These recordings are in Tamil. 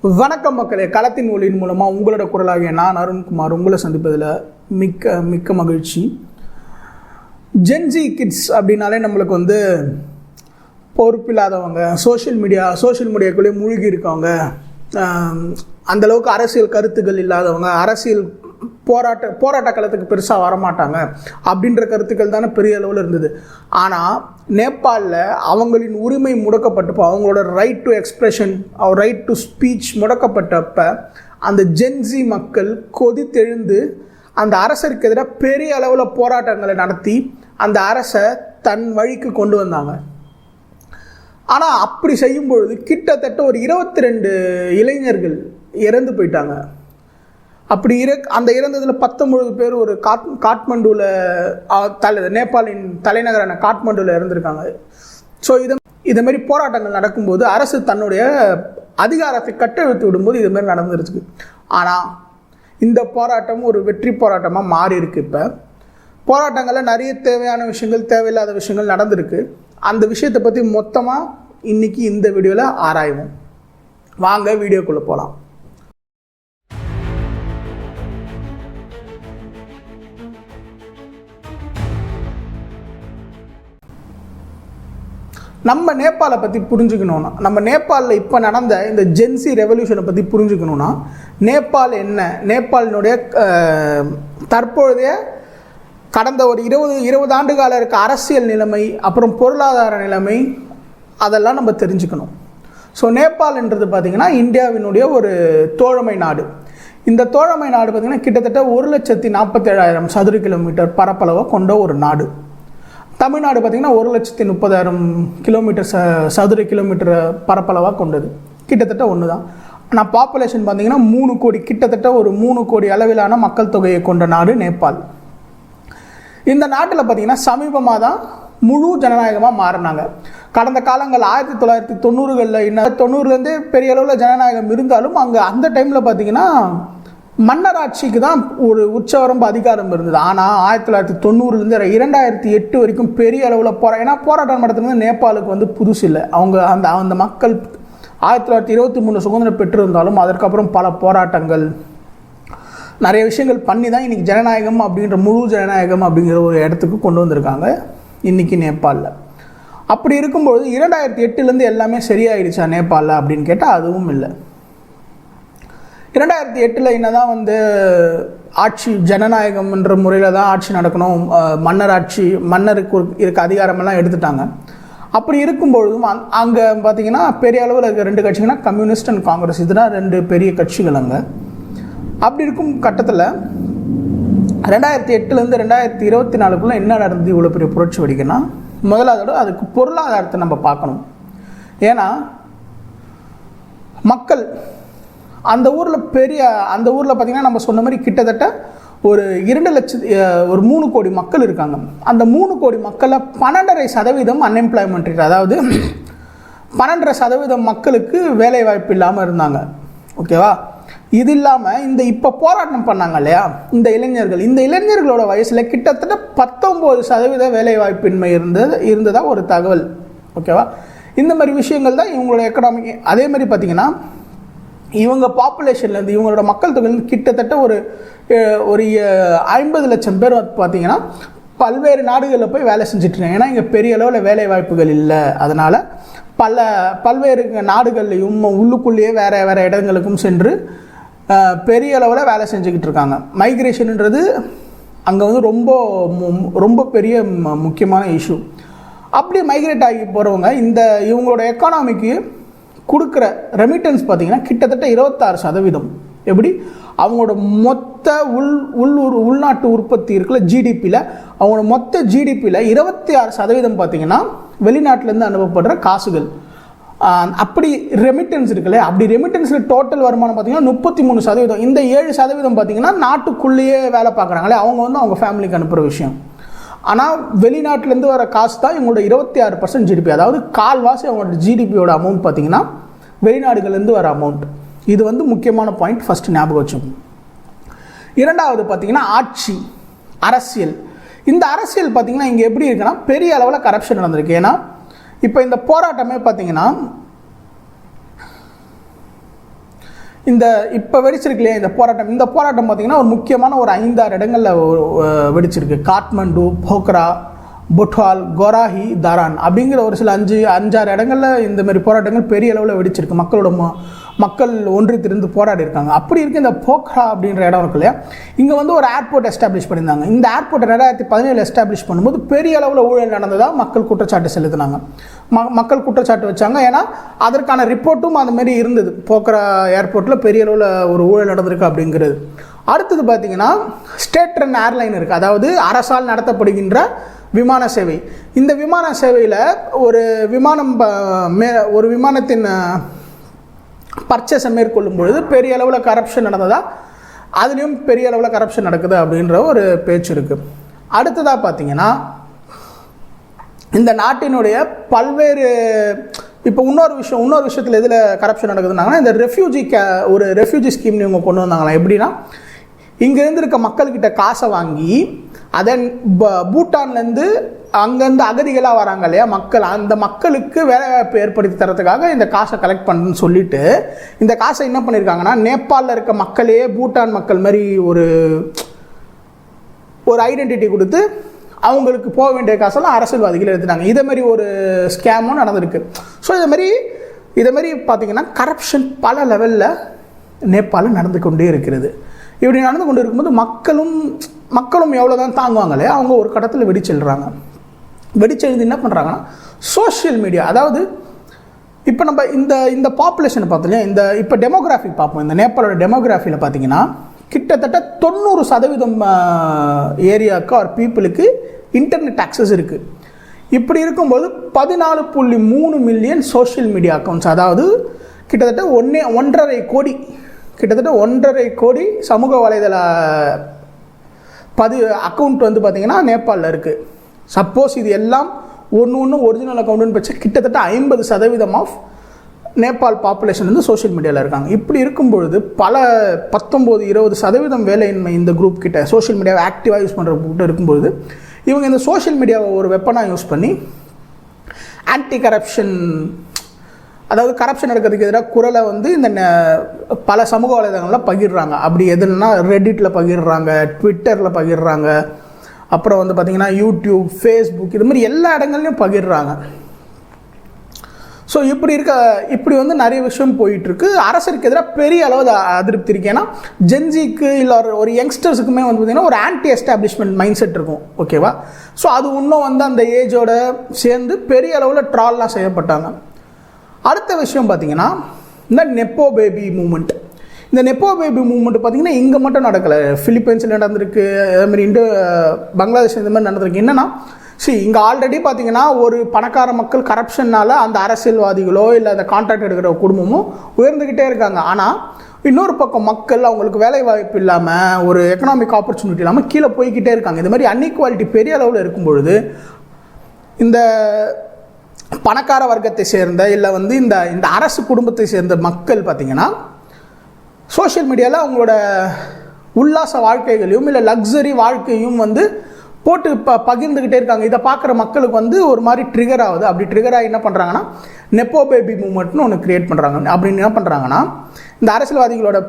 வணக்கம் மக்களே. களத்தின் ஒளியின் மூலமாக உங்களோட குரலாகிய நான் அருண்குமார் உங்களை சந்திப்பதில் மிக்க மிக்க மகிழ்ச்சி. ஜென்ஜி கிட்ஸ் அப்படின்னாலே நம்மளுக்கு பொறுப்பில்லாதவங்க, சோஷியல் மீடியாக்குள்ளேயே மூழ்கி இருக்கவங்க, அந்தளவுக்கு அரசியல் கருத்துக்கள் இல்லாதவங்க, அரசியல் போராட்ட களத்துக்கு பெருசாக வரமாட்டாங்க அப்படின்ற கருத்துக்கள் தானே பெரிய அளவில் இருந்தது. ஆனால் நேபாளில் அவங்களின் உரிமை முடக்கப்பட்டப்போ, அவங்களோட right to expression, right to speech முடக்கப்பட்டப்ப அந்த ஜென்சி மக்கள் கொதித்தெழுந்து அந்த அரசருக்கு எதிராக பெரிய அளவில் போராட்டங்களை நடத்தி அந்த அரசை தன் வழிக்கு கொண்டு வந்தாங்க. ஆனால் அப்படி செய்யும் பொழுது கிட்டத்தட்ட ஒரு 22 இளைஞர்கள் இறந்து போயிட்டாங்க. அப்படி அந்த இறந்ததில் 19 பேர் ஒரு காட்மண்டுவில் நேபாளின் தலைநகரான காட்மண்டுவில் இறந்துருக்காங்க. ஸோ இதை மாதிரி போராட்டங்கள் நடக்கும்போது அரசு தன்னுடைய அதிகாரத்தை கட்டெழுத்து விடும்போது இது மாதிரி நடந்துருச்சு. ஆனால் இந்த போராட்டம் ஒரு வெற்றி போராட்டமாக மாறி இருக்கு. இப்போ போராட்டங்களில் நிறைய தேவையான விஷயங்கள், தேவையில்லாத விஷயங்கள் நடந்திருக்கு. அந்த விஷயத்தை பற்றி மொத்தமாக இன்னைக்கு இந்த வீடியோவில் ஆராய்வோம். வாங்க வீடியோக்குள்ளே போகலாம். நம்ம நேபாளை பற்றி புரிஞ்சுக்கணுன்னா, நம்ம நேபாளில் இப்போ நடந்த இந்த ஜென்சி ரெவல்யூஷனை பற்றி புரிஞ்சுக்கணுன்னா, நேபாள் என்ன, நேபாளினுடைய தற்பொழுதைய கடந்த ஒரு 20 ஆண்டு கால இருக்க அரசியல் நிலைமை, அப்புறம் பொருளாதார நிலைமை, அதெல்லாம் நம்ம தெரிஞ்சுக்கணும். ஸோ நேபாள்ன்றது பார்த்திங்கன்னா இந்தியாவினுடைய ஒரு தோழமை நாடு. இந்த தோழமை நாடு பார்த்திங்கன்னா கிட்டத்தட்ட 1,47,000 சதுர கிலோமீட்டர் பரப்பளவை கொண்ட ஒரு நாடு. தமிழ்நாடு பார்த்திங்கன்னா 1,30,000 சதுர கிலோமீட்டர் பரப்பளவாக கொண்டது. கிட்டத்தட்ட ஒன்று தான். ஆனால் பாப்புலேஷன் பார்த்திங்கன்னா 3 கோடி, கிட்டத்தட்ட ஒரு 3 கோடி அளவிலான மக்கள் தொகையை கொண்ட நாடு நேபாள். இந்த நாட்டில் பார்த்திங்கன்னா சமீபமாக தான் முழு ஜனநாயகமாக மாறினாங்க. கடந்த காலங்கள் 1990களில் இன்னும் 90லேருந்தே பெரிய அளவில் ஜனநாயகம் இருந்தாலும் அங்கே அந்த டைமில் பார்த்திங்கன்னா மன்னராட்சிக்கு தான் ஒரு உச்சவரம்பு அதிகாரம் இருந்தது. ஆனால் 1990லேருந்து 2008 வரைக்கும் பெரிய அளவில் ஏன்னா போராட்டம் நடத்துறது நேபாளுக்கு புதுசு இல்லை. அந்த மக்கள் 1923 சுதந்திரம் பெற்றிருந்தாலும் அதற்கப்புறம் பல போராட்டங்கள், நிறைய விஷயங்கள் பண்ணி தான் இன்றைக்கி ஜனநாயகம் அப்படின்ற முழு ஜனநாயகம் அப்படிங்கிற ஒரு இடத்துக்கு கொண்டு வந்திருக்காங்க இன்றைக்கி நேபாளில். அப்படி இருக்கும்பொழுது 2008லேருந்து எல்லாமே சரியாயிடுச்சா நேபாளில் அப்படின்னு கேட்டால் அதுவும் இல்லை. 2008 என்ன தான் ஆட்சி ஜனநாயகம் என்ற முறையில் தான் ஆட்சி நடக்கணும், மன்னராட்சி, மன்னருக்கு இருக்க அதிகாரமெல்லாம் எடுத்துட்டாங்க. அப்படி இருக்கும்பொழுதும் அங்கே பார்த்திங்கன்னா பெரிய அளவில் இருக்க 2 கட்சிங்கன்னா கம்யூனிஸ்ட் அண்ட் காங்கிரஸ், இதுதான் 2 பெரிய கட்சிகள் அங்கே. அப்படி இருக்கும் கட்டத்தில் 2008லேருந்து 2024 என்ன நடந்தது இவ்வளோ பெரிய புரட்சி வெடிக்குன்னா, முதலாவது அதுக்கு பொருளாதாரத்தை நம்ம பார்க்கணும். ஏன்னா மக்கள் அந்த ஊரில் பார்த்திங்கன்னா நம்ம சொன்ன மாதிரி கிட்டத்தட்ட ஒரு 3 கோடி மக்கள் இருக்காங்க. அந்த 3 கோடி மக்களில் 12.5% அன்எம்ப்ளாய்மெண்ட் ரேட், அதாவது 12% மக்களுக்கு வேலை வாய்ப்பு இல்லாமல் இருந்தாங்க. ஓகேவா? இது இல்லாமல் இப்போ போராட்டம் பண்ணாங்க இல்லையா இந்த இளைஞர்களோட வயசில் கிட்டத்தட்ட 19% வேலை வாய்ப்பின்மை இருந்ததா ஒரு தகவல். ஓகேவா? இந்த மாதிரி விஷயங்கள் தான் இவங்களோட எக்கனாமிக். அதே மாதிரி பார்த்திங்கன்னா இவங்க பாப்புலேஷன்லேருந்து, இவங்களோட மக்கள் தொகையிலேருந்து கிட்டத்தட்ட ஒரு 50 லட்சம் பேர் பார்த்திங்கன்னா பல்வேறு நாடுகளில் போய் வேலை செஞ்சிட்ருக்காங்க. ஏன்னா இங்கே பெரிய அளவில் வேலை வாய்ப்புகள் இல்லை. அதனால் பல்வேறு நாடுகள்லையும் உள்ளுக்குள்ளேயே வேறு இடங்களுக்கும் சென்று பெரிய அளவில் வேலை செஞ்சுக்கிட்டு இருக்காங்க. மைக்ரேஷன்ன்றது அங்கே ரொம்ப ரொம்ப பெரிய முக்கியமான இஷ்யூ. அப்படி மைக்ரேட் ஆகி போகிறவங்க இவங்களோட எக்கானாமிக்கு கொடுக்குற ரெமிட்டன்ஸ் பார்த்திங்கன்னா கிட்டத்தட்ட 26%. எப்படி? அவங்களோட மொத்த உள்நாட்டு உற்பத்தி இருக்குல்ல, ஜிடிபியில், அவங்களோட மொத்த ஜிடிபியில் 26% பார்த்திங்கன்னா வெளிநாட்டிலேருந்து அனுப்பப்படுற காசுகள். அப்படி ரெமிட்டன்ஸ் இருக்குல்ல, அப்படி ரெமிட்டன்ஸில் டோட்டல் வருமானம் பார்த்திங்கன்னா 33%. இந்த 7% பார்த்திங்கன்னா நாட்டுக்குள்ளேயே வேலை பார்க்குறாங்களே, அவங்க ஃபேமிலிக்கு அனுப்புகிற விஷயம். ஆனால் வெளிநாட்டிலேருந்து வர காசு தான் இவங்களோட 26% ஜிடிபி. அதாவது கால்வாசி அவங்களோட ஜிடிபியோட அமௌண்ட் பார்த்திங்கன்னா வெளிநாடுகள்லேருந்து வர அமௌண்ட். இது முக்கியமான பாயிண்ட், ஃபஸ்ட்டு ஞாபகம் வச்சுக்கோங்க. இரண்டாவது பார்த்திங்கன்னா ஆட்சி, அரசியல். இந்த அரசியல் பார்த்திங்கன்னா இங்கே எப்படி இருக்குன்னா பெரிய அளவில் கரப்ஷன் நடந்திருக்கு. ஏன்னா இப்போ இந்த போராட்டமே பார்த்திங்கன்னா இந்த இப்போ வெடிச்சிருக்கு இல்லையா இந்த போராட்டம் பார்த்திங்கன்னா ஒரு முக்கியமான ஒரு 5-6 இடங்களில் வெடிச்சிருக்கு. காட்மண்டு, போக்ரா, புட்வால், கோராஹி, தாரான் அப்படிங்கிற ஒரு சில 5-6 இடங்களில் இந்த மாதிரி போராட்டங்கள் பெரிய அளவில் வெடிச்சிருக்கு. மக்கள் ஒன்றித்திருந்து போராடி இருக்காங்க. அப்படி இருக்க இந்த போக்ரா அப்படின்ற இடம் இருக்கு இல்லையா, இங்கே வந்து ஒரு ஏர்போர்ட் எஸ்டாப்ளிஷ் பண்ணியிருந்தாங்க. இந்த ஏர்போர்ட்டை 2017 எஸ்டாப்ளிஷ் பண்ணும்போது பெரிய அளவில் ஊழல் நடந்ததாக மக்கள் குற்றச்சாட்டு செலுத்தினாங்க. மக்கள் குற்றச்சாட்டு வச்சாங்க. ஏன்னா அதற்கான ரிப்போர்ட்டும் அந்த மாதிரி இருந்தது. போக்ரா ஏர்போர்ட்டில் பெரிய அளவில் ஒரு ஊழல் நடந்திருக்கு அப்படிங்கிறது. அடுத்தது பார்த்திங்கன்னா ஸ்டேட் ரன் ஏர்லைன் இருக்குது, அதாவது அரசால் நடத்தப்படுகின்ற விமான சேவை. இந்த விமான சேவையில் ஒரு விமானத்தின் பர்ச்சேஸை மேற்கொள்ளும் பொழுது பெரிய அளவில் கரப்ஷன் நடந்ததா, அதுலேயும் பெரிய அளவில் கரப்ஷன் நடக்குது அப்படின்ற ஒரு பேச்சு இருக்குது. அடுத்ததாக பார்த்தீங்கன்னா இந்த நாட்டினுடைய பல்வேறு இப்போ இன்னொரு விஷயத்தில் எதில் கரப்ஷன் நடக்குதுன்னாங்கன்னா, இந்த ரெஃப்யூஜி ஸ்கீம்னு இவங்க கொண்டு வந்தாங்களா. எப்படின்னா, இங்கேருந்து இருக்க மக்கள்கிட்ட காசை வாங்கி அதை பூட்டான்லேருந்து அங்கேருந்து அகதிகளாக வராங்க இல்லையா மக்கள், அந்த மக்களுக்கு வேலைவாய்ப்பு ஏற்படுத்தி தரத்துக்காக இந்த காசை கலெக்ட் பண்ணுன்னு சொல்லிட்டு இந்த காசை என்ன பண்ணியிருக்காங்கன்னா, நேபாளில் இருக்க மக்களே பூட்டான் மக்கள் மாதிரி ஒரு ஐடென்டிட்டி கொடுத்து அவங்களுக்கு போக வேண்டிய காசெல்லாம் அரசியல்வாதிகள் எடுத்துட்டாங்க. இதே மாதிரி ஒரு ஸ்கேமும் நடந்திருக்கு. ஸோ இதை மாதிரி பார்த்திங்கன்னா கரப்ஷன் பல லெவலில் நேபாளில் நடந்து கொண்டே இருக்கிறது. இப்படி நடந்து கொண்டு இருக்கும்போது மக்களும் எவ்வளோ தான் தாங்குவாங்க இல்லையா, அவங்க ஒரு கட்டத்தில் வெடிச்செழுந்து என்ன பண்ணுறாங்கன்னா, சோஷியல் மீடியா, அதாவது இப்போ நம்ம இந்த பாப்புலேஷனை பார்த்தோம், இப்போ டெமோகிராஃபி பார்ப்போம். இந்த நேபாளோட டெமோகிராஃபியில் பார்த்தீங்கன்னா கிட்டத்தட்ட 90% ஏரியாவுக்கு ஆர் பீப்புளுக்கு இன்டர்நெட் ஆக்சஸ் இருக்குது. இப்படி இருக்கும்போது 14.3 மில்லியன் சோஷியல் மீடியா அக்கௌண்ட்ஸ், அதாவது கிட்டத்தட்ட 1.5 கோடி சமூக வலைதள அக்கௌண்ட் வந்து பார்த்திங்கன்னா நேபாளில் இருக்குது. சப்போஸ் இது எல்லாம் ஒன்று ஒரிஜினல் அக்கௌண்ட்டுன்னு பட்ச கிட்டத்தட்ட 50% ஆஃப் நேபாள் பாப்புலேஷன் வந்து சோஷியல் மீடியாவில் இருக்காங்க. இப்படி இருக்கும்பொழுது 19-20% வேலையின்மை இந்த குரூப் கிட்ட, சோஷியல் மீடியாவை ஆக்டிவாக யூஸ் பண்ணுற கிட்ட இருக்கும்பொழுது இவங்க இந்த சோஷியல் மீடியாவை ஒரு வெப்பனாக யூஸ் பண்ணி ஆன்டி கரப்ஷன், அதாவது கரப்ஷன் நடக்கிறதுக்கு எதிராக குரலை வந்து இந்த பல சமூக வலைதளங்களில் பகிர்றாங்க. அப்படி எதுனா ரெடிட்டில் பகிர்றாங்க, ட்விட்டரில் பகிர்றாங்க, அப்புறம் வந்து பார்த்திங்கன்னா யூடியூப், ஃபேஸ்புக், இது மாதிரி எல்லா இடங்கள்லையும் பகிர்றாங்க. ஸோ இப்படி வந்து நிறைய விஷயம் போயிட்டுருக்கு. அரசுக்கு எதிராக பெரிய அளவு அதிருப்தி இருக்குது. ஏன்னா ஜென்ஜிக்கு இல்லை ஒரு யங்ஸ்டர்ஸுக்குமே வந்து பார்த்திங்கன்னா ஒரு ஆன்டி எஸ்டாப்ளிஷ்மெண்ட் மைண்ட் செட் இருக்கும். ஓகேவா? ஸோ அது இன்னும் வந்து அந்த ஏஜோட சேர்ந்து பெரிய அளவில் ட்ரால்லாம் செய்யப்பட்டாங்க. அடுத்த விஷயம் பார்த்திங்கன்னா இந்த நெப்போ பேபி மூமெண்ட். இந்த நெப்போ பேபி மூமெண்ட் பார்த்திங்கன்னா இங்கே மட்டும் நடக்கலை, ஃபிலிப்பைன்ஸில் நடந்திருக்கு, அதேமாதிரி பங்களாதேஷ் இந்த மாதிரி நடந்திருக்கு. என்னென்னா, இங்கே ஆல்ரெடி பார்த்திங்கன்னா ஒரு பணக்கார மக்கள் கரப்ஷனால் அந்த அரசியல்வாதிகளோ இல்லை அந்த கான்ட்ராக்ட் எடுக்கிற குடும்பமோ உயர்ந்துக்கிட்டே இருக்காங்க. ஆனால் இன்னொரு பக்கம் மக்கள் அவங்களுக்கு வேலை வாய்ப்பு இல்லாமல், ஒரு எக்கனாமிக் ஆப்பர்ச்சுனிட்டி இல்லாமல் கீழே போய்கிட்டே இருக்காங்க. இந்த மாதிரி அன்இக்வாலிட்டி பெரிய அளவில் இருக்கும் பொழுது இந்த பணக்கார வர்க்கத்தை சேர்ந்த இல்லை வந்து இந்த அரசு குடும்பத்தை சேர்ந்த மக்கள் பார்த்திங்கன்னா சோஷியல் மீடியாவில் அவங்களோட உல்லாச வாழ்க்கைகளையும் இல்லை லக்ஸரி வாழ்க்கையும் வந்து போட்டு பகிர்ந்துக்கிட்டே இருக்காங்க. இதை பார்க்குற மக்களுக்கு வந்து ஒரு மாதிரி ட்ரிகர் ஆகுது. அப்படி ட்ரிகர் ஆகி என்ன பண்ணுறாங்கன்னா நெப்போ பேபி மூமெண்ட்னு ஒன்று க்ரியேட் பண்ணுறாங்க. அப்படின்னு என்ன பண்ணுறாங்கன்னா, இந்த அரசியல்வாதிகளோட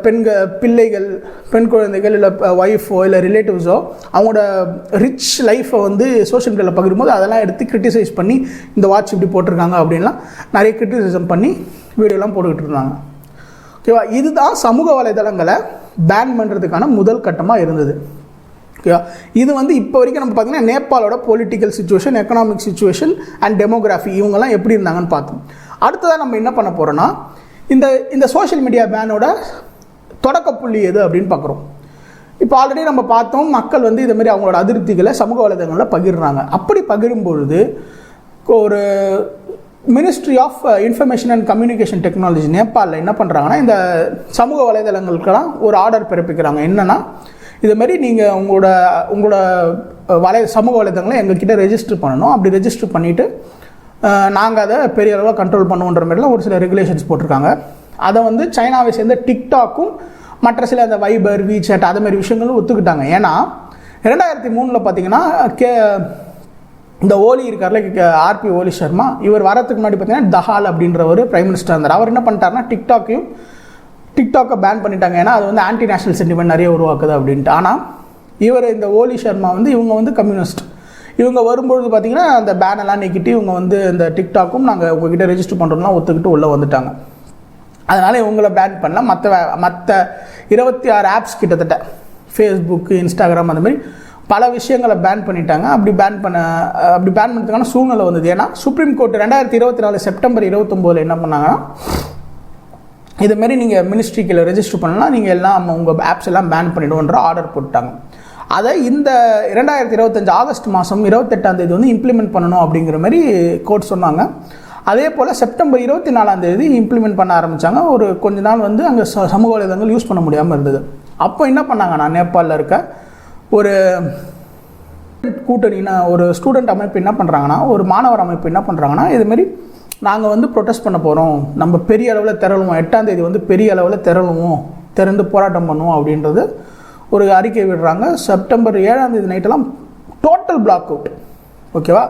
பிள்ளைகள், பெண் குழந்தைகள், இல்லை ஒய்ஃபோ இல்லை ரிலேட்டிவ்ஸோ அவங்களோட ரிச் லைஃப்பை வந்து சோஷியல் மீடியாவில் பகிரும்போது அதெல்லாம் எடுத்து கிரிட்டிசைஸ் பண்ணி இந்த வாட்ச் இப்படி போட்டிருக்காங்க அப்படின்லாம் நிறைய கிரிட்டிசிசம் பண்ணி வீடியோலாம் போட்டுக்கிட்டு இருந்தாங்க. ஓகேவா? இதுதான் சமூக வலைதளங்களை பேன் பண்ணுறதுக்கான முதல் கட்டமாக இருந்தது. ஓகேவா? இது வந்து இப்போ வரைக்கும் நம்ம பார்த்திங்கன்னா நேபாளோட political situation, economic situation and demography இவங்கெல்லாம் எப்படி இருந்தாங்கன்னு பார்த்தோம். அடுத்ததாக நம்ம என்ன பண்ண போகிறோன்னா, இந்த சோஷியல் மீடியா பேனோட தொடக்க புள்ளி எது அப்படின்னு பார்க்குறோம். இப்போ ஆல்ரெடி நம்ம பார்த்தோம், மக்கள் வந்து இது மாதிரி அவங்களோட அதிருப்திகளை சமூக வலைதளங்களில் பகிர்றாங்க. அப்படி பகிரும்பொழுது ஒரு ministry of information and communication technology நேபாளில் என்ன பண்ணுறாங்கன்னா, இந்த சமூக வலைதளங்களுக்கெல்லாம் ஒரு ஆர்டர் பிறப்பிக்கிறாங்க. என்னென்னா, இதுமாரி நீங்கள் உங்களோட சமூக வலைதளங்களை எங்ககிட்ட ரெஜிஸ்டர் பண்ணணும். அப்படி ரெஜிஸ்டர் பண்ணிவிட்டு நாங்கள் அதை பெரிய அளவில் கண்ட்ரோல் பண்ணுவோன்ற மாதிரிலாம் ஒரு சில ரெகுலேஷன்ஸ் போட்டிருக்காங்க. அதை வந்து சைனாவை சேர்ந்த டிக்டாக்கும் மற்ற சில அந்த வைபர், வீசாட் அது மாதிரி விஷயங்களும் ஒத்துக்கிட்டாங்க. ஏன்னா 2003 பார்த்தீங்கன்னா இந்த ஓலி இருக்கார்ல, ஆர்பி ஓலி சர்மா, இவர் வரத்துக்கு முன்னாடி பார்த்தீங்கன்னா தஹால் அப்படின்ற ஒரு பிரைம் மினிஸ்டர் இருந்தார். அவர் என்ன பண்ணிட்டாருன்னா டிக்டாக்கை பேன் பண்ணிட்டாங்க, ஏன்னா அது வந்து ஆன்டி நேஷனல் சென்டிமெண்ட் நிறைய உருவாக்குது அப்படின்ட்டு. ஆனால் இவர் இந்த ஓலி சர்மா வந்து இவங்க வந்து கம்யூனிஸ்ட். இவங்க வரும்பொழுது பார்த்தீங்கன்னா அந்த பேனெல்லாம் நீக்கிட்டு இவங்க வந்து இந்த டிக்டாக்கும் நாங்கள் உங்ககிட்ட ரெஜிஸ்டர் பண்ணுறோம்லாம் ஒத்துக்கிட்டு உள்ளே வந்துட்டாங்க. அதனால் இவங்கள பேன் பண்ணல. மற்ற 26 ஆப்ஸ் கிட்டத்தட்ட ஃபேஸ்புக்கு, இன்ஸ்டாகிராம் அந்த மாதிரி பல விஷயங்களை பேன் பண்ணிட்டாங்க. அப்படி பேன் பண்ணுறதுக்கான சூழ்நிலை வந்தது. ஏன்னா சுப்ரீம் கோர்ட் 2024 செப்டம்பர் 29 என்ன பண்ணாங்கன்னா, இதுமாரி நீங்கள் மினிஸ்ட்ரிக்கில் ரெஜிஸ்டர் பண்ணலாம், நீங்கள் எல்லாம் உங்கள் ஆப்ஸ் எல்லாம் பேன் பண்ணிவிடுவோன்ற ஆர்டர் போட்டாங்க. அதை இந்த 2025 ஆகஸ்ட் மாதம் 28 வந்து இம்ப்ளிமெண்ட் பண்ணணும் அப்படிங்கிற மாதிரி கோர்ட் சொன்னாங்க. அதே போல் செப்டம்பர் 24 இம்ப்ளிமெண்ட் பண்ண ஆரம்பித்தாங்க. ஒரு கொஞ்ச நாள் வந்து அங்கே சமூக வலைதளங்கள் யூஸ் பண்ண முடியாமல் இருந்தது. அப்போ என்ன பண்ணாங்கன்னா, நேபாளில் இருக்க ஒரு கூட்டணினா ஒரு ஸ்டூடெண்ட் அமைப்பு என்ன பண்ணுறாங்கன்னா, ஒரு மாணவர் அமைப்பு என்ன பண்ணுறாங்கன்னா, இதுமாரி நாங்கள் வந்து ப்ரொட்டஸ்ட் பண்ண போகிறோம், நம்ம பெரிய அளவில் திரளுவோம், 8ஆம் வந்து பெரிய அளவில் திறந்து போராட்டம் பண்ணுவோம் அப்படின்றது ஒரு அறிக்கை விடுறாங்க. செப்டம்பர் 7ஆம் நைட்டெல்லாம் டோட்டல் பிளாக் அவுட். ஓகேவா?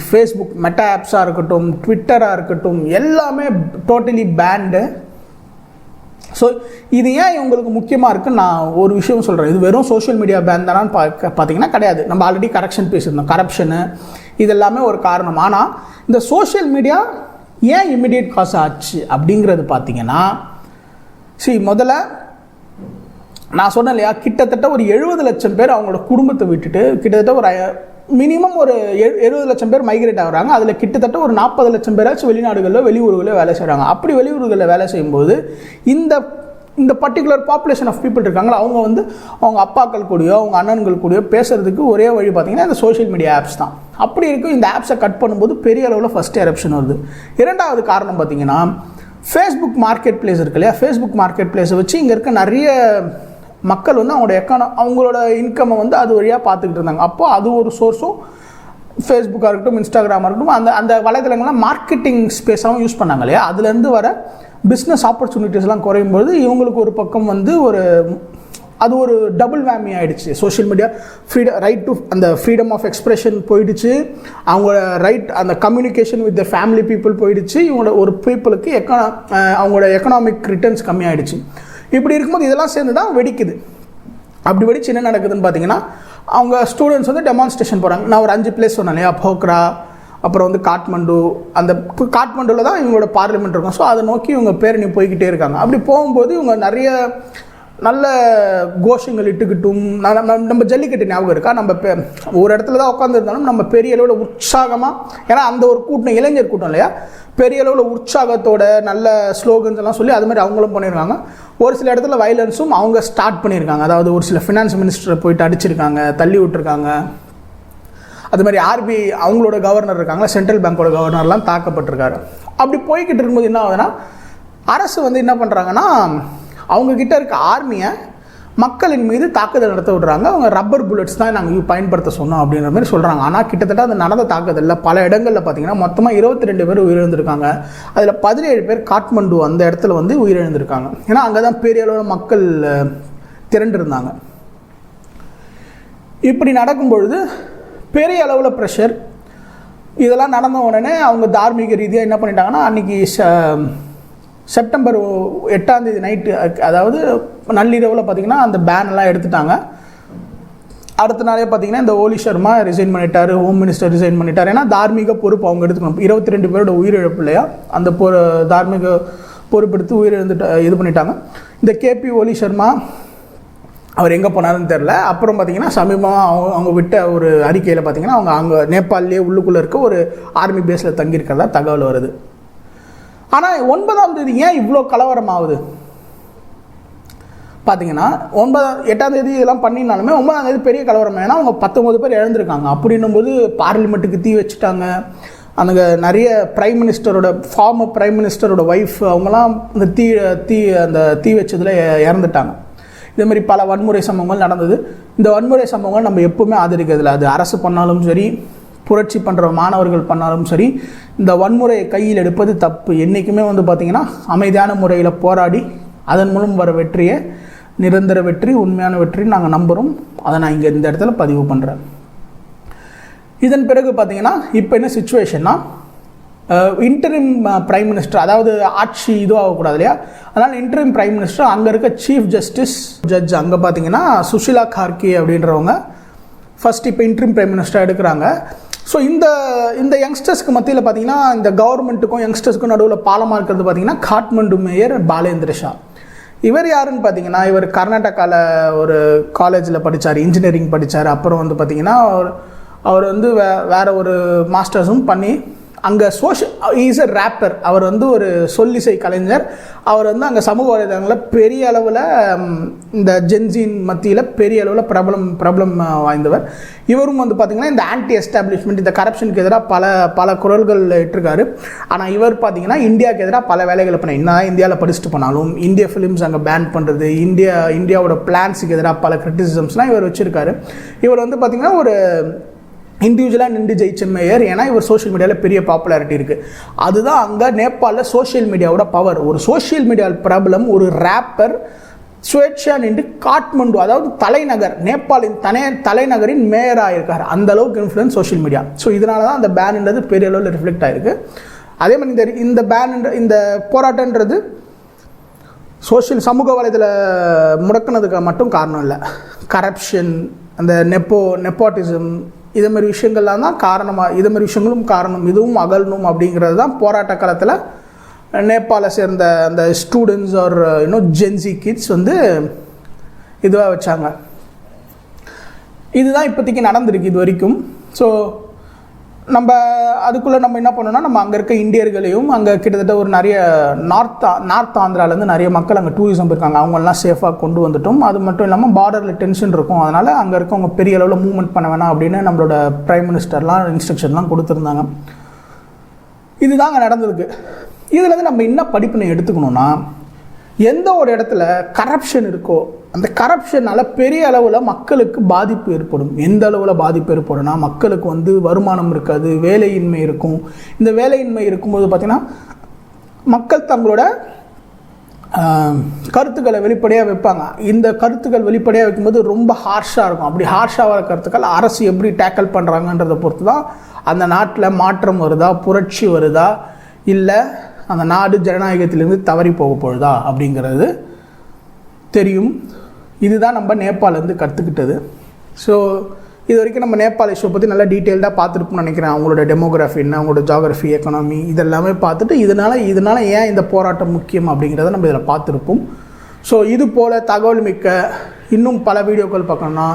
ஃபேஸ்புக், மெட்டா ஆப்ஸாக இருக்கட்டும், ட்விட்டராக இருக்கட்டும், எல்லாமே டோட்டலி பேண்டு. ஸோ இது ஏன் இவங்களுக்கு முக்கியமாக இருக்குன்னு நான் ஒரு விஷயம் சொல்கிறேன். இது வெறும் சோஷியல் மீடியா பேன் தானான்னு பார்த்தீங்கன்னா கிடையாது. நம்ம ஆல்ரெடி கரெக்ஷன் பேசியிருந்தோம், கரப்ஷனு இது எல்லாமே ஒரு காரணம். ஆனால் இந்த சோஷியல் மீடியா ஏன் இமிடியேட் காசு ஆச்சு அப்படிங்கிறது பார்த்தீங்கன்னா, முதல்ல நான் சொன்னேன் இல்லையா, கிட்டத்தட்ட ஒரு 70 லட்சம் பேர் அவங்களோட குடும்பத்தை விட்டுட்டு கிட்டத்தட்ட ஒரு மினிமம் ஒரு 70 லட்சம் பேர் மைக்ரேட் ஆகுறாங்க. அதில் கிட்டத்தட்ட ஒரு 40 லட்சம் பேராச்சும் வெளிநாடுகளில் வெளியூர்களில் வேலை செய்கிறாங்க. அப்படி வெளியூர்களில் வேலை செய்யும்போது இந்த பர்டிகுலர் பாப்புலேஷன் ஆஃப் பீப்புள் இருக்காங்களா, அவங்க வந்து அவங்க அப்பாக்கள் கூடயோ அவங்க அண்ணன்கள் கூடயோ பேசுறதுக்கு ஒரே வழி பார்த்தீங்கன்னா இந்த சோஷியல் மீடியா ஆப்ஸ் தான். அப்படி இருக்கும் இந்த ஆப்ஸை கட் பண்ணும்போது பெரிய அளவில் ஃபஸ்ட் எரப்ஷன் வருது. இரண்டாவது காரணம் பார்த்தீங்கன்னா, ஃபேஸ்புக் மார்க்கெட் பிளேஸ் இருக்கு இல்லையா, ஃபேஸ்புக் மார்க்கெட் பிளேஸை வச்சு இங்கே இருக்க நிறைய மக்கள் வந்து அவங்களோட இன்கம்மை வந்து அது வழியாக பார்த்துக்கிட்டு இருந்தாங்க. அப்போ அது ஒரு சோர்ஸும் ஃபேஸ்புக்காக இருக்கட்டும், இன்ஸ்டாகிராமாக இருக்கட்டும், அந்த வலைதளங்கள்லாம் மார்க்கெட்டிங் ஸ்பேஸாகவும் யூஸ் பண்ணாங்க இல்லையா. அதுலேருந்து வர பிஸ்னஸ் ஆப்பர்ச்சுனிட்டிஸ்லாம் குறையும்போது இவங்களுக்கு ஒரு பக்கம் வந்து அது ஒரு டபுள் வேமி ஆகிடுச்சு. சோஷியல் மீடியா ரைட் டு அந்த ஃப்ரீடம் ஆஃப் எக்ஸ்பிரஷன் போயிடுச்சு, அவங்களோட ரைட் அந்த communication with the family people போயிடுச்சு, இவங்களோட ஒரு பீப்புளுக்கு அவங்களோட எக்கனாமிக் ரிட்டர்ன்ஸ் கம்மியாயிடுச்சு. இப்படி இருக்கும்போது இதெல்லாம் சேர்ந்து தான் வெடிக்குது. அப்படி வெடிச்சு என்ன நடக்குதுன்னு பார்த்தீங்கன்னா, அவங்க ஸ்டூடெண்ட்ஸ் வந்து டெமான்ஸ்ட்ரேஷன் போகிறாங்க. நான் ஒரு 5 பிளேஸ் சொன்னேன் இல்லையா, போக்ரா, அப்புறம் வந்து காட்மண்டு. அந்த காட்மண்டுவில் தான் இவங்களோட பார்லிமெண்ட் இருக்கும். ஸோ அதை நோக்கி இவங்க பேரணி போய்கிட்டே இருக்காங்க. அப்படி போகும்போது இவங்க நிறைய நல்ல கோஷங்கள் இட்டுக்கிட்டும், நம்ம ஜல்லிக்கட்டு ஞாபகம் இருக்கா, நம்ம ஒரு இடத்துல தான் உட்காந்துருந்தாலும் நம்ம பெரிய அளவில் உற்சாகமாக, ஏன்னா அந்த ஒரு கூட்டம் இளைஞர் கூட்டம் இல்லையா, பெரிய அளவில் உற்சாகத்தோட நல்ல ஸ்லோகன்ஸ் எல்லாம் சொல்லி அது மாதிரி அவங்களும் பண்ணியிருக்காங்க. ஒரு சில இடத்துல வைலன்ஸும் அவங்க ஸ்டார்ட் பண்ணியிருக்காங்க. அதாவது ஒரு சில ஃபினான்ஸ் மினிஸ்டரை போயிட்டு அடிச்சிருக்காங்க, தள்ளி விட்டுருக்காங்க. அது மாதிரி ஆர்பிஐ அவங்களோட கவர்னர் இருக்காங்களா, சென்ட்ரல் பேங்கோட கவர்னர்லாம் தாக்கப்பட்டிருக்காரு. அப்படி போய்கிட்டு இருக்கும்போது என்ன ஆகுதுன்னா, அரசு வந்து என்ன பண்ணுறாங்கன்னா, அவங்கக்கிட்ட இருக்க ஆர்மியை மக்களின் மீது தாக்குதல் நடத்த விடுறாங்க. அவங்க ரப்பர் புல்லட்ஸ் தான் நாங்கள் பயன்படுத்த சொன்னோம் அப்படின்ற மாதிரி சொல்கிறாங்க. ஆனால் கிட்டத்தட்ட அந்த நடந்த தாக்குதலில் பல இடங்களில் பார்த்தீங்கன்னா மொத்தமாக 22 பேர் உயிரிழந்திருக்காங்க. அதில் 17 பேர் காட்மண்டு அந்த இடத்துல வந்து உயிரிழந்திருக்காங்க. ஏன்னா அங்கே தான் பெரிய அளவில் மக்கள் திரண்டிருந்தாங்க. இப்படி நடக்கும் பொழுது பெரிய அளவில் ப்ரெஷர் இதெல்லாம் நடந்த உடனே அவங்க தார்மீக ரீதியாக என்ன பண்ணிட்டாங்கன்னா, அன்றைக்கி செப்டம்பர் 8ஆம் நைட்டு, அதாவது நள்ளிரவில் பார்த்திங்கன்னா அந்த பேனெல்லாம் எடுத்துட்டாங்க. அடுத்த நாளே பார்த்திங்கன்னா இந்த ஓலி சர்மா ரிசைன் பண்ணிட்டார், ஹோம் மினிஸ்டர் ரிசைன் பண்ணிட்டார். ஏன்னா தார்மீக பொறுப்பு அவங்க எடுத்துக்கணும். 22 பேரோட உயிரிழப்பு இல்லையா, அந்த தார்மீக பொறுப்பெடுத்து உயிரிழந்துட்டு இது பண்ணிட்டாங்க. இந்த கேபி ஓலி சர்மா அவர் எங்கே போனாருன்னு தெரில. அப்புறம் பார்த்திங்கன்னா சமீபமாக அவங்க விட்ட ஒரு அறிக்கையில் பார்த்திங்கன்னா அவங்க அங்கே நேபாளிலே உள்ளுக்குள்ளே இருக்க ஒரு ஆர்மி பேஸில் தங்கியிருக்கிறதா தகவல் வருது. ஆனால் 9ஆம் தேதி ஏன் இவ்வளோ கலவரம் ஆகுது பார்த்தீங்கன்னா, 8ஆம் தேதி இதெல்லாம் பண்ணினாலுமே 9ஆம் தேதி பெரிய கலவரம். ஏன்னா அவங்க 19 பேர் இழந்திருக்காங்க. அப்படின்னும் போது பார்லிமெண்ட்டுக்கு தீ வச்சுட்டாங்க. அந்த நிறைய ஃபார்மர் பிரைம் மினிஸ்டரோட ஒய்ஃப் அவங்களாம் இந்த தீ வச்சதில் இறந்துட்டாங்க. இதேமாதிரி பல வன்முறை சம்பவங்கள் நடந்தது. இந்த வன்முறை சம்பவங்கள் நம்ம எப்பவுமே ஆதரிக்கிறதில்ல. அது அரசு பண்ணாலும் சரி, புரட்சி பண்ணுற மாணவர்கள் பண்ணாலும் சரி, இந்த வன்முறையை கையில் எடுப்பது தப்பு. என்றைக்குமே வந்து பார்த்திங்கன்னா அமைதியான முறையில் போராடி அதன் மூலம் வர வெற்றியை நிரந்தர வெற்றி, உண்மையான வெற்றின்னு நாங்கள் நம்புகிறோம். அதை நான் இங்கே இந்த இடத்துல பதிவு பண்ணுறேன். இதன் பிறகு பார்த்திங்கன்னா இப்போ என்ன சிச்சுவேஷன்னா, இன்டரிம் பிரைம் மினிஸ்டர், அதாவது ஆட்சி இதுவும் ஆகக்கூடாது இல்லையா, அதனால் இன்டரிம் பிரைம் மினிஸ்டர் அங்கே இருக்க சீஃப் ஜஸ்டிஸ் ஜட்ஜ் அங்கே பார்த்தீங்கன்னா சுஷிலா கார்கே அப்படின்றவங்க ஃபர்ஸ்ட் இப்போ இன்டரிம் பிரைம் மினிஸ்டராக எடுக்கிறாங்க. ஸோ இந்த யங்ஸ்டர்ஸ்க்கு மத்தியில் பார்த்தீங்கன்னா இந்த கவர்மெண்ட்டுக்கும் யங்ஸ்டர்ஸ்க்கும் நடுவில் பாலமாக இருக்கிறது பார்த்தீங்கன்னா காட்மண்டு மேயர் பாலேந்திர ஷா. இவர் யாருன்னு பார்த்தீங்கன்னா, இவர் கர்நாடகாவில் ஒரு காலேஜில் படித்தார், இன்ஜினியரிங் படித்தார். அப்புறம் வந்து பார்த்தீங்கன்னா அவர் வந்து வேறு ஒரு மாஸ்டர்ஸும் பண்ணி அங்கே இஸ் எ ரேப்பர். அவர் வந்து ஒரு சொல்லிசை கலைஞர். அவர் வந்து அங்கே சமூக வலைதளங்களில் பெரிய அளவில் இந்த ஜென்சின் மத்தியில் பெரிய அளவில் பிரபலம் வாய்ந்தவர். இவரும் வந்து பார்த்திங்கன்னா இந்த ஆன்டி எஸ்டாப்ளிஷ்மெண்ட், இந்த கரப்ஷனுக்கு எதிராக பல குரல்கள் இட்டிருக்காரு. ஆனால் இவர் பார்த்திங்கன்னா இந்தியாவுக்கு எதிராக பல வேலைகளை பண்ண, இன்னும் இந்தியாவில் படிச்சுட்டு போனாலும் இந்திய ஃபிலிம்ஸ் அங்கே பேன் பண்ணுறது, இந்தியாவோட பிளான்ஸுக்கு எதிராக பல கிரிட்டிசிசம்ஸ்லாம் இவர் வச்சுருக்காரு. இவர் வந்து பார்த்திங்கன்னா ஒரு இண்டிவிஜுவலாக நின்று ஜெயிச்ச மேயர். ஏன்னா இவர் சோஷியல் மீடியாவில் பெரிய பாப்புலாரிட்டி இருக்குது. அதுதான் அங்கே நேபாளில் சோஷியல் மீடியாவோட பவர். ஒரு சோஷியல் மீடியாவில் பிரபலம் ஒரு ரேப்பர் ஸ்வேட்சா நின்று காட்மண்டு, அதாவது தலைநகர், நேபாளின் தலைநகரின் மேயராக இருக்கார். அந்த அளவுக்கு இன்ஃப்ளூயன்ஸ் சோஷியல் மீடியா. ஸோ இதனால தான் அந்த பேன்ன்றது பெரிய அளவில் ரிஃப்ளெக்ட் ஆகிருக்கு. அதே மாதிரி இந்த போராட்டன்றது சமூக வலைதள முடக்கினதுக்கு மட்டும் காரணம் இல்லை. கரப்ஷன், அந்த நெப்போட்டிசம், இது மாதிரி விஷயங்கள்லாம் தான் காரணமாக, இது மாதிரி விஷயங்களும் காரணம், இதுவும் அகலணும் அப்படிங்கிறது தான் போராட்ட காலத்தில் நேபாளை சேர்ந்த அந்த ஸ்டூடெண்ட்ஸ் ஆர் ஜென்சி கிட்ஸ் வந்து இதுவாக வச்சாங்க. இதுதான் இப்போதைக்கு நடந்திருக்கு இது வரைக்கும். ஸோ நம்ம அதுக்குள்ளே நம்ம என்ன பண்ணோம்னா, நம்ம அங்கே இருக்க இந்தியர்களையும், அங்கே கிட்டத்தட்ட ஒரு நிறைய நார்த் ஆந்திராவிலேருந்து நிறைய மக்கள் அங்கே டூரிசம் இருக்காங்க, அவங்களெலாம் சேஃபாக கொண்டு வந்துட்டோம். அது மட்டும் இல்லாமல் பார்டரில் டென்ஷன் இருக்கும், அதனால் அங்கே இருக்கவங்க பெரிய அளவில் மூவ்மெண்ட் பண்ண வேணாம் அப்படின்னு நம்மளோட பிரைம் மினிஸ்டர்லாம் இன்ஸ்ட்ரக்ஷன்லாம் கொடுத்துருந்தாங்க. இதுதான் அங்கே நடந்திருக்கு. இதுலேருந்து நம்ம என்ன படிப்பினை எடுத்துக்கணும்னா, எந்த ஒரு இடத்துல கரப்ஷன் இருக்கோ அந்த கரப்ஷனால் பெரிய அளவில் மக்களுக்கு பாதிப்பு ஏற்படும். எந்த அளவில் பாதிப்பு ஏற்படும்னா, மக்களுக்கு வந்து வருமானம் இருக்காது, வேலையின்மை இருக்கும். இந்த வேலையின்மை இருக்கும்போது பார்த்திங்கன்னா மக்கள் தங்களோட கருத்துக்களை வெளிப்படையாக வைப்பாங்க. இந்த கருத்துக்கள் வெளிப்படையாக வைக்கும்போது ரொம்ப ஹார்ஷாக இருக்கும். அப்படி ஹார்ஷாக வர கருத்துக்கள் அரசு எப்படி டேக்கிள் பண்ணுறாங்கன்றதை பொறுத்து தான் அந்த நாட்டில் மாற்றம் வருதா, புரட்சி வருதா, இல்லை அந்த நாடு ஜனநாயகத்திலேருந்து தவறி போக போகுதா அப்படிங்கிறது தெரியும். இதுதான் நம்ம நேபாளிலேருந்து கற்றுக்கிட்டது. ஸோ இது வரைக்கும் நம்ம நேபாள் இஷ்யூ பற்றி நல்லா டீட்டெயில்டாக பார்த்துருப்போம்னு நினைக்கிறேன். அவங்களோட டெமோகிராஃபி என்ன, அவங்களோட ஜாகிரஃபி, எக்கனாமி, இதெல்லாமே பார்த்துட்டு இதனால் ஏன் இந்த போராட்டம் முக்கியம் அப்படிங்கிறத நம்ம இதில் பார்த்துருப்போம். ஸோ இது போல் தகவல் மிக்க இன்னும் பல வீடியோக்கள் பார்க்கணுன்னா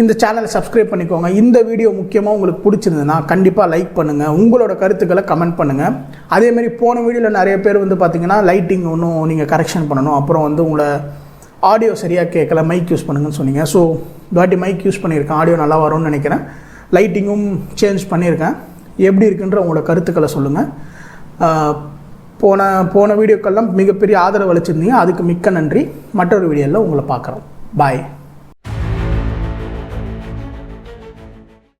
இந்த சேனலை சப்ஸ்கிரைப் பண்ணிக்கோங்க. இந்த வீடியோ முக்கியமாக உங்களுக்கு பிடிச்சிருந்ததுன்னா கண்டிப்பாக லைக் பண்ணுங்கள், உங்களோட கருத்துக்களை கமெண்ட் பண்ணுங்கள். அதேமாதிரி போன வீடியோவில் நிறைய பேர் வந்து பார்த்திங்கன்னா லைட்டிங் ஒன்றும் நீங்கள் கரெக்ஷன் பண்ணணும், அப்புறம் வந்து உங்களை ஆடியோ சரியாக கேட்கல, மைக் யூஸ் பண்ணுங்கன்னு சொன்னீங்க. ஸோ வாட்டி மைக் யூஸ் பண்ணியிருக்கேன், ஆடியோ நல்லா வரும்னு நினைக்கிறேன். லைட்டிங்கும் சேஞ்ச் பண்ணியிருக்கேன். எப்படி இருக்குன்ற உங்களோட கருத்துக்களை சொல்லுங்கள். போன வீடியோக்கெல்லாம் மிகப்பெரிய ஆதரவு அளிச்சிருந்தீங்க, அதுக்கு மிக்க நன்றி. மற்றொரு வீடியோவில் உங்களை பார்க்குறோம். பாய்.